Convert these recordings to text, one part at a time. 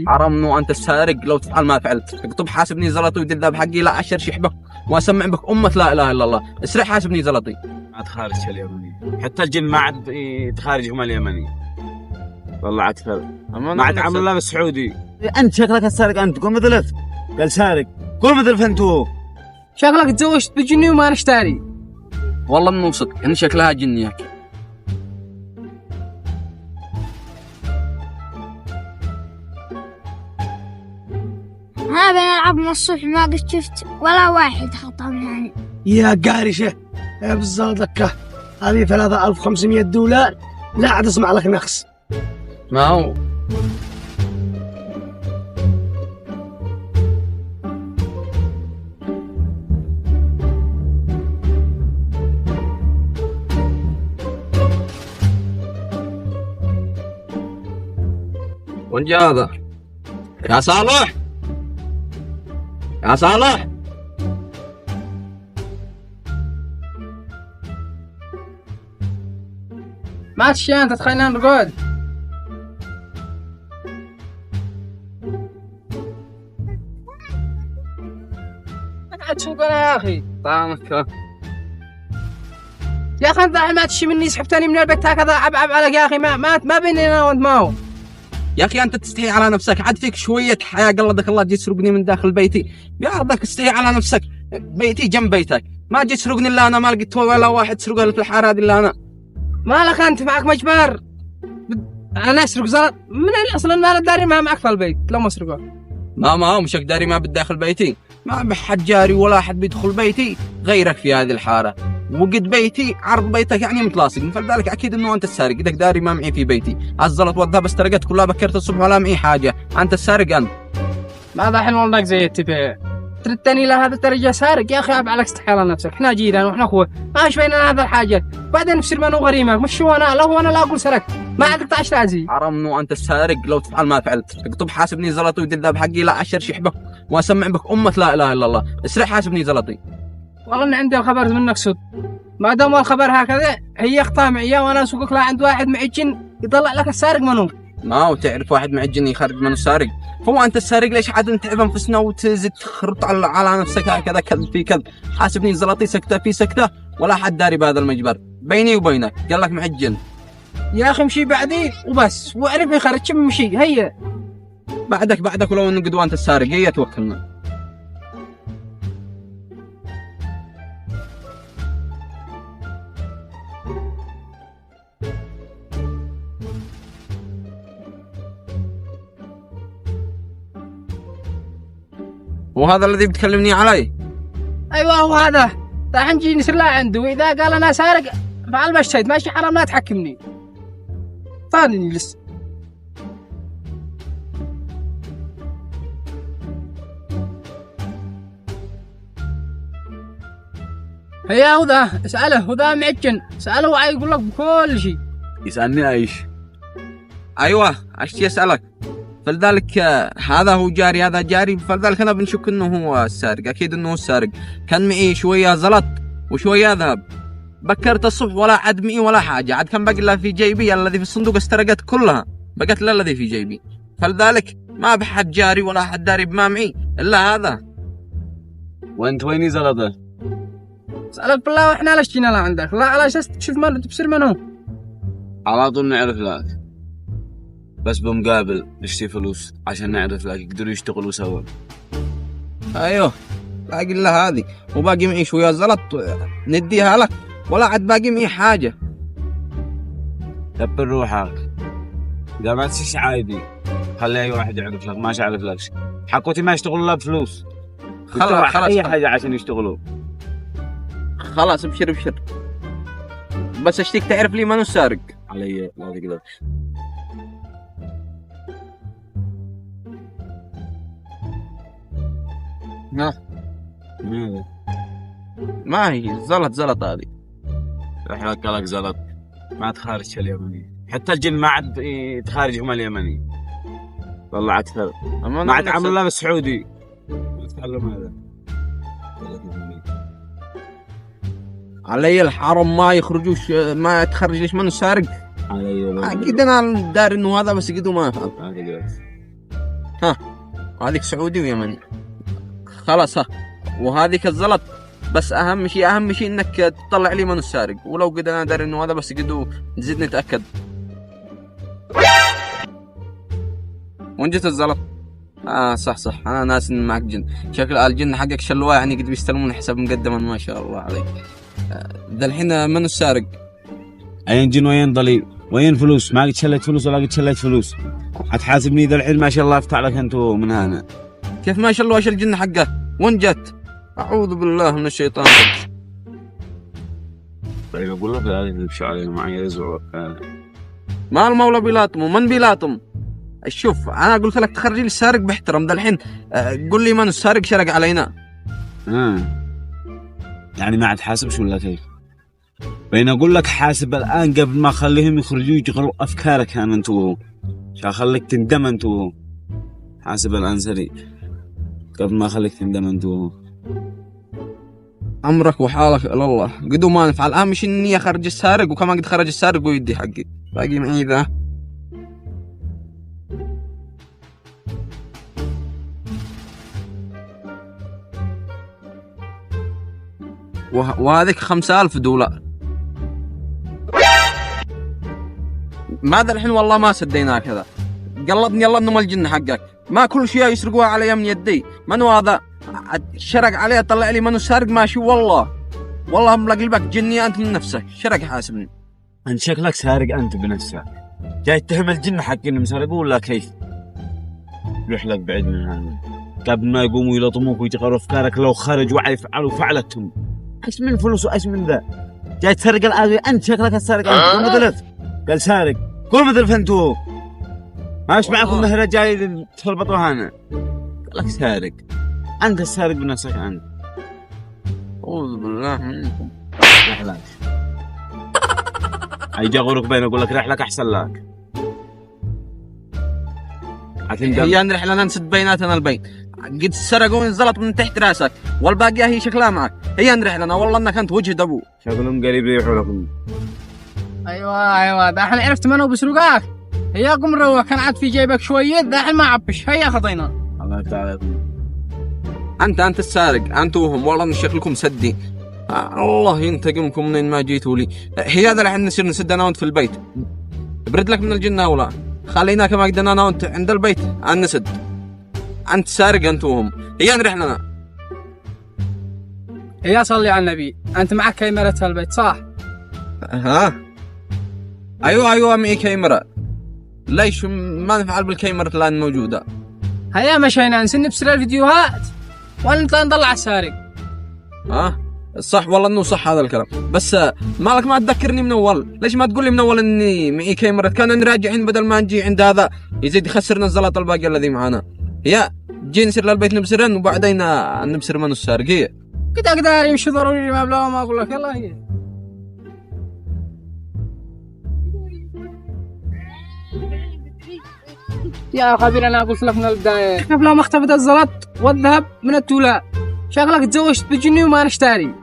حرام انه انت السارق لو تفعل ما فعلت. اكتب حاسبني زلطي ودذاب حقي لا اشر شحبك واسمع بك امه لا اله الا الله. اسرع حاسبني زلطي. ما تخارج اليمني، حتى الجن ما عاد تخارجهم اليمني. والله عاد فرق، ما عاد عامل الله بالسعودي. انت شكلك السارق، انت قول مثل قال سارق، قول مثل انتو. شكلك تزوجت بجني وما نشتري. والله من صدق ان شكلها جنيك. هذا نلعب من الصبح ما قد شفت ولا واحد خطأ يعني. يا قارشة يا بالزلطكة هذه 3500 دولار لا عاد اسمع لك نقص. ما هو وين جا هذا؟ يا صالح يا صالح ما تشي انت تخلينا نرقد. قاعد تشوف انا يا اخي. طعمك يا اخي انت ما تشي مني سحبتني من البيت هكذا عب عليك يا اخي. ما بيني انا وانت. ما هو يا اخي انت تستحي على نفسك، عاد فيك شويه حياه قلدك الله تجي تسرقني من داخل بيتي. يا ربك استحي على نفسك، بيتي جنب بيتك، ما تجي تسرقني الا انا، ما لقيت ولا واحد سرقه في الحاره هذه الا انا. مالك انت معك مجبر. انا اسرق زلط من اصلا ما انا داري ما معك في البيت لو ما اسرقه. ما هو مشك داري ما بداخل بيتي، ما بحد جاري ولا احد بيدخل بيتي غيرك في هذه الحاره، وقد بيتي عرض بيتك يعني متلاصق، فلذلك اكيد انه انت السارق. اذا داري ما معي في بيتي الزلط والذهب استرقت كلها بكرت الصبح ولا معي حاجه، انت السارق انت. ما ذا والله زي التبع تردني لهذا الدرجه سارق يا اخي. عيب عليك استحي على نفسك، احنا جيران واحنا اخوه ما ايش بيننا هذا الحاجه. بعدين نفسر منو غريمك مش هو انا، لو انا لا اقول سرقت ما عاد قطعش راسي. حرام انه انت السارق لو تفعل ما فعلت. اكتب حاسبني زلطي ودذاب حقي لا اشر شحبك واسمع بك امه لا اله الا الله. اسرع حاسبني زلطي. والله ان عندي الخبر منك صدق، ما دام الخبر هكذا هي اخطاء معي وانا اسوقك لا عند واحد معي جن يطلع لك السارق منو. ما هو تعرف واحد مع الجن يخرج من السارق. هو انت السارق ليش عاد انت انفسنا وتزيد تخرط على نفسك هكذا كذب في كذب. حاسبني زلطي سكته في سكته ولا حد داري بهذا المجبر بيني وبينك. قال لك مع الجن يا اخي امشي بعدي وبس واعرف يخرج مشي. هيا بعدك ولو انه قدوه انت السارق. هي توكلنا. وهذا الذي بتكلمني عليه؟ ايوه هو هذا. راح نجي نسرع عنده واذا قال انا سارق فعل بشتهد ماشي حرام لا تحكمني. ثاني لسه هيا وذا اسأله وذا معجن اسأله ويقول لك بكل شيء. يسألني ايش؟ ايوه ايش يسألك؟ فلذلك هذا هو جاري هذا جاري، فلذلك انا بنشك انه هو السارق. اكيد انه هو السارق. كان معي شويه زلط وشويه ذهب، بكرت الصبح ولا عاد معي ولا حاجه، عاد كان باقي الا في جيبي الذي في الصندوق استرقت كلها، بقت الا الذي في جيبي. فلذلك ما بحد جاري ولا حد داري بما معي الا هذا. وانت ويني زلطه؟ اسألك بالله واحنا ليش جينا لعندك؟ لا على اساس تشوف ما تبصر منه. على طول نعرف لك، بس بمقابل نشتي فلوس عشان نعرف لك يقدروا يشتغلوا سوا. ايوه باقي الا هذه وباقي معي شويه زلط نديها لك ولا عاد باقي معي حاجه. دبر روحك، اذا ما تسيش عادي خلي اي واحد يعرف لك، ما اعرف لك شيء. حقوتي ما يشتغلوا الا بفلوس. خلاص اي حاجه عشان يشتغلوا. خلاص ابشر بس اشتيك تعرف لي منو السارق. علي لا تقدر. ماذا؟ ما هي زلط هذه. رح لك زلط ما تخارج اليمني، حتى الجن ما عاد تخارجهم اليمني. والله عاد فرق، ما عاد عامل الله بالسعودي. اتكلم هذا علي الحرم ما يخرجوش، ما تخرج ليش منو السارق. علي اكيد انا داري انه هذا بس قدو ما افهم. هذيك سعودي ويمني. خلاص ها، وهذيك الزلط. بس اهم شيء انك تطلع لي من السارق، ولو قد انا داري انه هذا بس قد نزيد نتاكد. وين جت الزلط؟ صح انا ناس ان معك جن. شكل الجن حقك شلواه يعني قد بيستلمون حساب مقدما ما شاء الله عليك. ذا الحين من السارق؟ عين جن وين ضليل وين فلوس؟ ما قد شليت فلوس ولا قد شليت فلوس. حتحاسبني ذا الحين ما شاء الله افتح لك انت من هنا. كيف ما شاء الله وش الجن حقه؟ وين جت؟ اعوذ بالله من الشيطان. طيب اقول لك هذه تمشي علينا معي يزعق. ما المولى بيلاطم ومن بيلاطم. شوف انا قلت لك تخرج لي السارق باحترام. ذا الحين قل لي من السارق شرق علينا. يعني ما عاد حاسبش ولا كيف؟ بين اقول لك حاسب الان قبل ما اخليهم يخرجوا يشغلوا افكارك انا انت وهو. عشان اخليك تندم انت وهو. حاسب الان سريع قبل ما اخليك تندم انت وهو. امرك وحالك الى الله. قدو ما نفعل. اهم شيء اني اخرج السارق، وكمان قد خرج السارق ويدي حقي باقي معي ذا. وهذيك $5000. ماذا الحين؟ والله ما سديناك. هذا قلبني الله انه الجن حقك. ما كل شيء يسرقوها على يمن يدي. منو هذا شرق عليه؟ طلع لي منو سارق ماشي. والله ملقلبك جني انت من نفسك. شرق حاسبني. انت شكلك سارق انت بنفسك. جاي تهم الجن حقي انهم سرقوا ولا كيف؟ روح لك بعيد من هذا قبل ما يقوموا يلطموك ويتغيروا افكارك. لو خرجوا يفعلوا فعلتهم. ايش من فلوس وايش من ذا؟ جاي تسرق الآلية. انت شكلك السارق انت. قول مثلث. قال سارق. قول مثل فانتو. ماش معكم مهرة جاي تخربطوا هنا. قال لك سارق. انت السارق بنفسك انت. اعوذ بالله منكم. رحلك هيجي اغرق بين اقول لك رحلك احسن لك. هي رحلة نسد بيناتنا البين. قد سرقوا الزلط من تحت راسك والباقيه هي شكلها معك. هي رحلنا والله انك انت وجه ابوه. شكلهم قريب يروحوا لكم. ايوه دحين عرفت منو بسرقاك. هيا قم روح كان عاد في جيبك شويه. دحين ما عبش. هيا خطينا. الله تعالى. انت السارق انت وهم. والله ان شكلكم سدي. الله ينتقمكم منين ما جيتوا لي. هي هذا الحين نصير نسد انا وانت في البيت. برد لك من الجنه ولا خلينا كما قدرنا انا وانت عند البيت نسد. انت سارق انت وهم. هي نرحلنا. هيا صلي على النبي. انت معك كاميرا البيت صح؟ ها ايوه معي كاميرا. ليش ما نفعل بالكاميرا الان موجوده؟ هيا مشينا نبصر الفيديوهات ونطلع نطلع السارق. صح والله انه صح هذا الكلام. بس مالك ما تذكرني من اول؟ ليش ما تقول لي من اول اني معي كاميرا؟ كان نراجعين بدل ما نجي عند هذا يزيد يخسرنا الزلط الباقي الذي معانا. يا جي نسير للبيت نبصرن وبعدين نبصر من السارق. هي كده اقدر يمشي ضروري ما بلا ما اقول لك. يلا هي يا خبير انا قلت لك من البدايه قبل ما اختفت الزلط والذهب من التولاء. شكلك تزوجت بجني وما نشتري.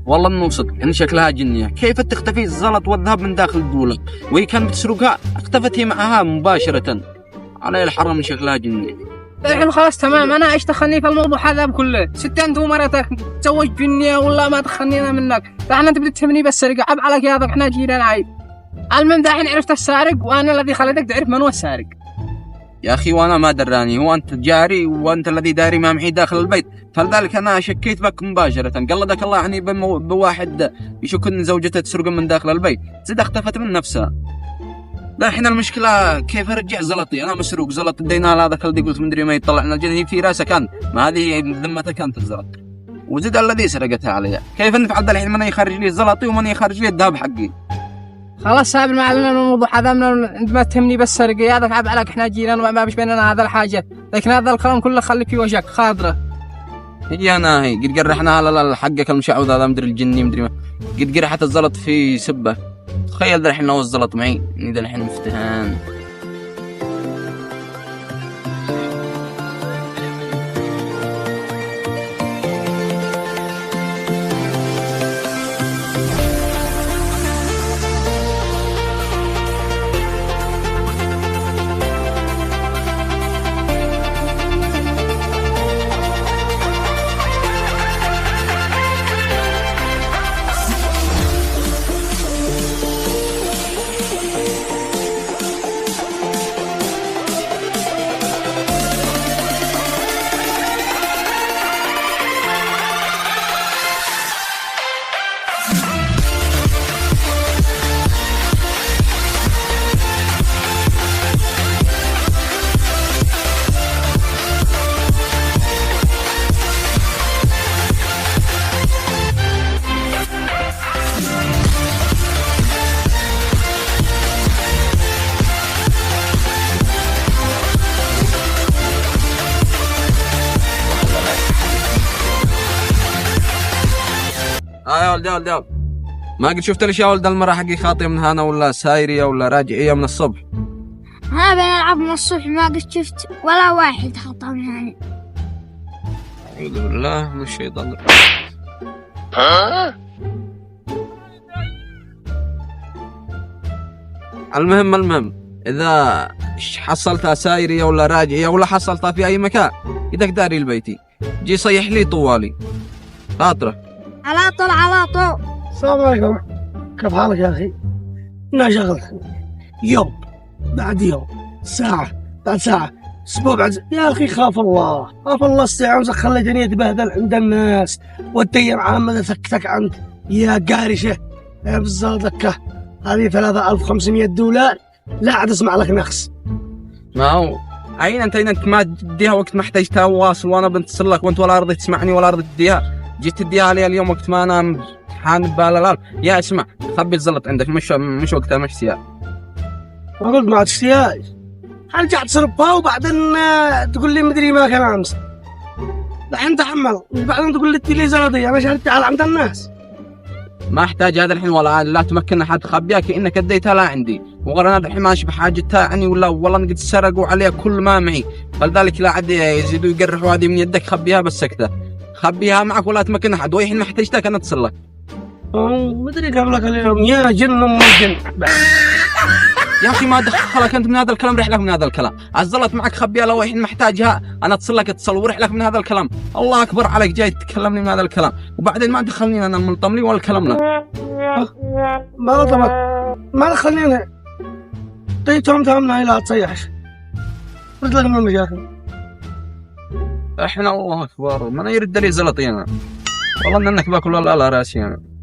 والله انه صدق ان شكلها جنيه. كيف تختفي الزلط والذهب من داخل الدولة وهي كانت بتسرقها؟ اختفت هي معها مباشرة. علي الحرام شكلها جنيه. الحين خلاص تمام. انا ايش دخلني في الموضوع هذا بكله؟ ست انت ومرتك تزوج جنيه ولا ما دخلنينا منك؟ دحين انت بتتهمني بالسرقه. عب عليك يا ذاك احنا جيران عيب. المهم دحين عرفت السارق وانا الذي خليتك تعرف من هو السارق. يا اخي وانا ما دراني. هو انت جاري وانت الذي داري ما معي داخل البيت. فلذلك انا شكيت بك مباشرة. قلدك الله يعني بواحد يشك ان زوجته تسرق من داخل البيت. زد اختفت من نفسها. لا الحين المشكلة كيف ارجع زلطي؟ انا مسروق زلط الدينار هذاك الذي قلت مدري ما يطلع لنا الجنيه في راسك انت. ما هذه ذمتك انت الزلط. وزد الذي سرقتها علي. كيف نفعل الحين؟ من يخرج لي زلطي ومن يخرج لي الذهب حقي. خلاص ساب المعلم الموضوع هذا. انت ما تهمني بالسرقه. هذا عيب عليك احنا جيران وما بيش بيننا هذا الحاجه. لكن هذا الكلام كله خلي في وجهك خاطره. هي انا هي قد قرحنا على حقك المشعوذ هذا مدري الجني مدري ما. قد قرحت الزلط في سبه. تخيل ذا الحين لو الزلط معي. ذا الحين مفتهان. ولد يا ولد يا ولد. ما قد شفت ليش يا ولد المرة حقي خاطئة من هنا ولا سايرية ولا راجعية من الصبح؟ هذا نلعب من الصبح ما قد شفت ولا واحد خطأ من هنا. أعوذ بالله من الشيطان الرجيم. المهم إذا حصلتها سايرية ولا راجعية ولا حصلتها في أي مكان إذا داري البيتي جي صيح لي طوالي خاطره. على طول على طول. السلام عليكم، كيف حالك يا أخي؟ أنا شغل يوم بعد يوم، ساعة بعد ساعة، أسبوع بعد. يا أخي خاف الله خاف الله استعان، خليتني أتبهدل عند الناس والدير عامة ثكتك أنت يا قارشة يا بالزادكة. هذه $3500 لا عاد أسمع لك نخس. ما هو عين أنت ما تديها وقت ما احتجتها واصل وأنا بنتصل لك وأنت ولا رضي تسمعني ولا رضي تديها. جيت تديها لي اليوم وقت ما أنا حان بالالال. يا اسمع خبي الزلط عندك مش وقتها مش سياق. أقول ما تشتياش، أرجع تصرفها وبعدين تقول لي مدري ما كان أمس. الحين تحمل وبعدين تقول لي تدي لي زلطية. أنا شهدت على عند الناس. ما احتاج هذا الحين ولا لا تمكن احد تخبيها كانك اديتها لا عندي وغير انا الحين ماشي بحاجتها يعني ولا والله قد سرقوا عليها كل ما معي فلذلك لا عاد يزيدوا يقرحوا هذه من يدك. خبيها بس سكته خبيها معك ولا تمكن احد والحين ما احتجتك انا اتصل لك. مدري قبلك اليوم يا جن ام جن. يا اخي ما دخلك انت من هذا الكلام رح لك من هذا الكلام. عزلت معك خبيها لو الحين محتاجها انا اتصل لك اتصل ورح لك من هذا الكلام. الله اكبر عليك جاي تكلمني من هذا الكلام وبعدين ما دخلني انا ملطم لي ولا كلامنا. ما طبعا ما دخلني انا. طيب تهمنا لا تصيحش قلت لك من المشاكل. احنا الله اكبر ما انا يرد لي زلطي انا والله انك باكل ولا على راسي انا.